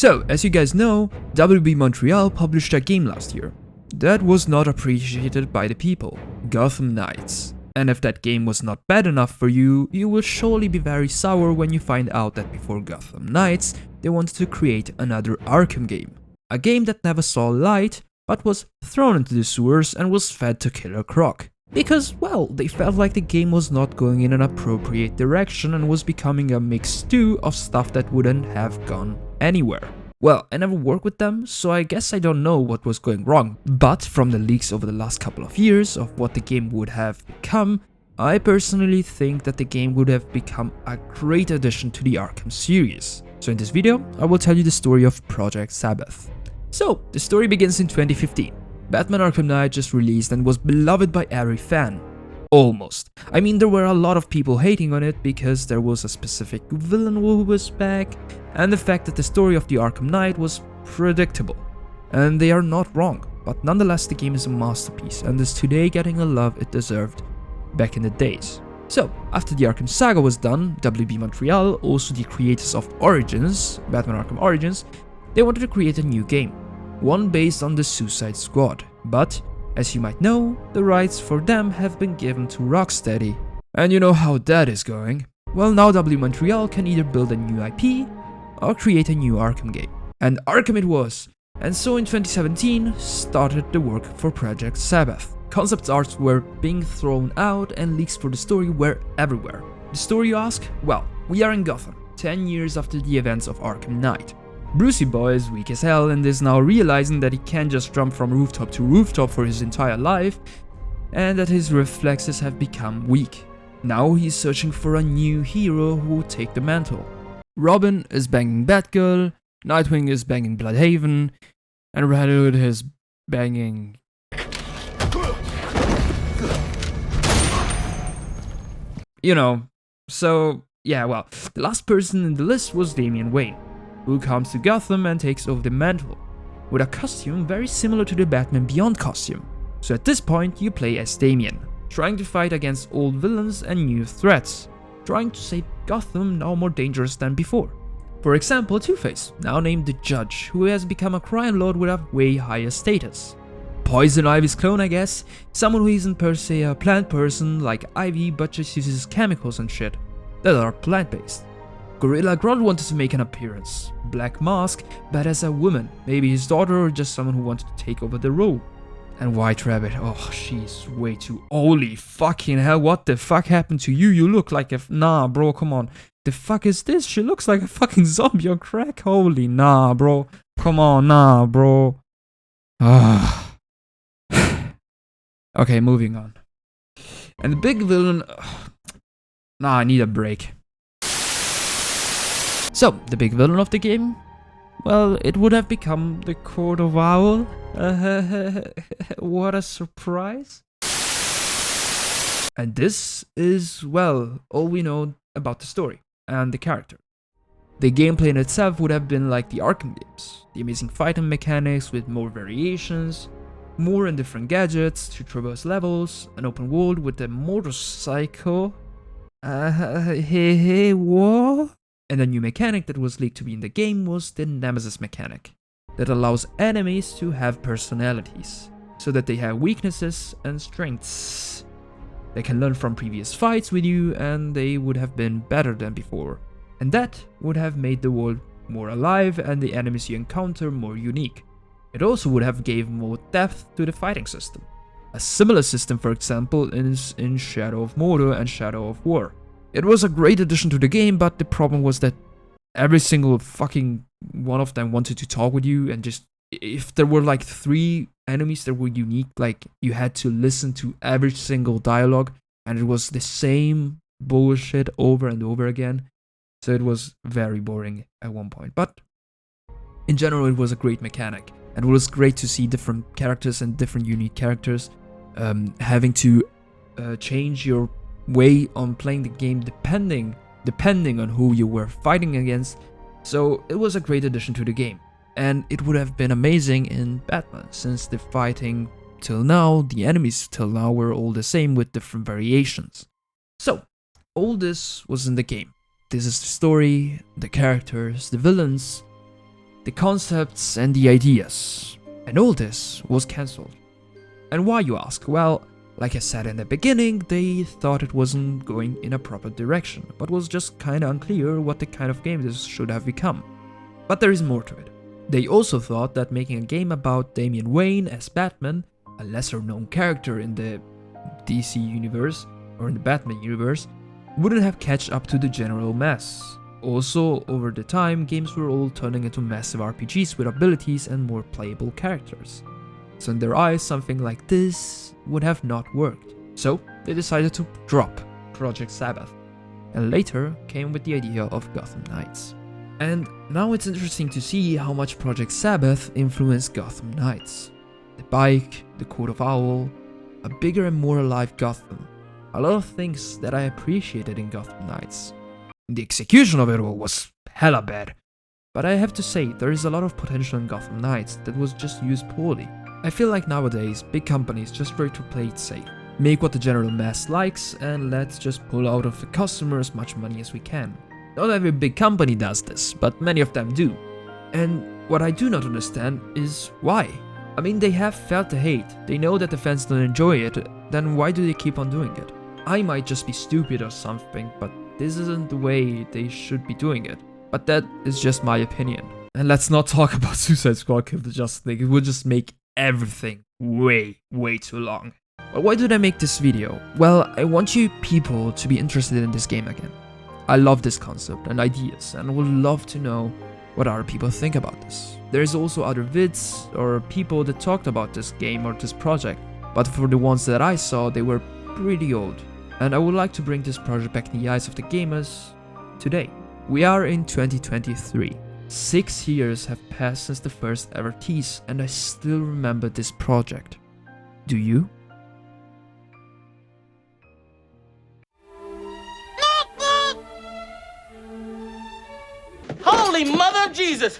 So, as you guys know, WB Montreal published a game last year. That was not appreciated by the people, Gotham Knights. And if that game was not bad enough for you, you will surely be very sour when you find out that before Gotham Knights, they wanted to create another Arkham game. A game that never saw light, but was thrown into the sewers and was fed to Killer Croc. Because, well, they felt like the game was not going in an appropriate direction and was becoming a mixed stew of stuff that wouldn't have gone anywhere. Well, I never worked with them, so I guess I don't know what was going wrong, but from the leaks over the last couple of years of what the game would have become, I personally think that the game would have become a great addition to the Arkham series. So in this video, I will tell you the story of Project Sabbath. So, the story begins in 2015. Batman Arkham Knight just released and was beloved by every fan. Almost. I mean, there were a lot of people hating on it because there was a specific villain who was back, and the fact that the story of the Arkham Knight was predictable. And they are not wrong, but nonetheless the game is a masterpiece and is today getting the love it deserved back in the days. So, after the Arkham Saga was done, WB Montreal, also the creators of Origins, Batman Arkham Origins, they wanted to create a new game. One based on the Suicide Squad, but as you might know, the rights for them have been given to Rocksteady. And you know how that is going. Well, now WB Montreal can either build a new IP or create a new Arkham game. And Arkham it was. And so in 2017 started the work for Project Sabbath. Concept arts were being thrown out and leaks for the story were everywhere. The story, you ask? Well, we are in Gotham, 10 years after the events of Arkham Knight. Brucey Boy is weak as hell and is now realizing that he can't just jump from rooftop to rooftop for his entire life, and that his reflexes have become weak. Now he's searching for a new hero who will take the mantle. Robin is banging Batgirl, Nightwing is banging Bloodhaven, and Red Hood is banging... You know, so yeah, well, the last person in the list was Damian Wayne, who comes to Gotham and takes over the mantle, with a costume very similar to the Batman Beyond costume. So at this point you play as Damian, trying to fight against old villains and new threats, trying to save Gotham now more dangerous than before. For example, Two-Face, now named the Judge, who has become a crime lord with a way higher status. Poison Ivy's clone, I guess, someone who isn't per se a plant person like Ivy but just uses chemicals and shit that are plant-based. Gorilla Grodd wanted to make an appearance. Black Mask, but as a woman, maybe his daughter or just someone who wanted to take over the role. And White Rabbit, oh, she's way too... Holy fucking hell, what the fuck happened to you? You look like a... Nah, bro, come on. The fuck is this? She looks like a fucking zombie on crack. Holy nah, bro. Come on, nah, bro. Okay, moving on. And the big villain... Nah, I need a break. So, the big villain of the game? Well, it would have become the Court of Owl. What a surprise. And this is, well, all we know about the story and the character. The gameplay in itself would have been like the Arkham games. The amazing fighting mechanics with more variations, more and different gadgets to traverse levels, an open world with a motorcycle. What? And a new mechanic that was leaked to be in the game was the Nemesis mechanic, that allows enemies to have personalities, so that they have weaknesses and strengths. They can learn from previous fights with you and they would have been better than before. And that would have made the world more alive and the enemies you encounter more unique. It also would have gave more depth to the fighting system. A similar system, for example, is in Shadow of Mordor and Shadow of War. It was a great addition to the game, but the problem was that every single fucking one of them wanted to talk with you, and just if there were like 3 enemies that were unique, like you had to listen to every single dialogue, and it was the same bullshit over and over again. So it was very boring at one point. But in general, it was a great mechanic, and it was great to see different characters and different unique characters having to change your way on playing the game depending on who you were fighting against. So it was a great addition to the game, and it would have been amazing in Batman, since the fighting till now, the enemies till now were all the same with different variations. So all this was in the game. This is the story, the characters, the villains, the concepts and the ideas. And all this was cancelled. And why, you ask? Well, like I said in the beginning, they thought it wasn't going in a proper direction, but was just kinda unclear what the kind of game this should have become. But there is more to it. They also thought that making a game about Damian Wayne as Batman, a lesser known character in the DC universe, or in the Batman universe, wouldn't have catch up to the general mass. Also, over the time, games were all turning into massive RPGs with abilities and more playable characters. So in their eyes, something like this would have not worked. So they decided to drop Project Sabbath, and later came with the idea of Gotham Knights. And now it's interesting to see how much Project Sabbath influenced Gotham Knights. The bike, the coat of owl, a bigger and more alive Gotham. A lot of things that I appreciated in Gotham Knights. The execution of it all was hella bad. But I have to say, there is a lot of potential in Gotham Knights that was just used poorly. I feel like nowadays, big companies just try to play it safe. Make what the general mass likes, and let's just pull out of the customer as much money as we can. Not every big company does this, but many of them do. And what I do not understand is why. I mean, they have felt the hate, they know that the fans don't enjoy it, then why do they keep on doing it? I might just be stupid or something, but this isn't the way they should be doing it. But that is just my opinion. And let's not talk about Suicide Squad Kill the Justice League, it would just make everything way too long. But why did I make this video? Well, I want you people to be interested in this game again. I love this concept and ideas, and would love to know what other people think about this. There's also other vids or people that talked about this game or this project, but for the ones that I saw, they were pretty old. And I would like to bring this project back in the eyes of the gamers today. We are in 2023. 6 years have passed since the first ever tease, and I still remember this project. Do you? Holy Mother of Jesus!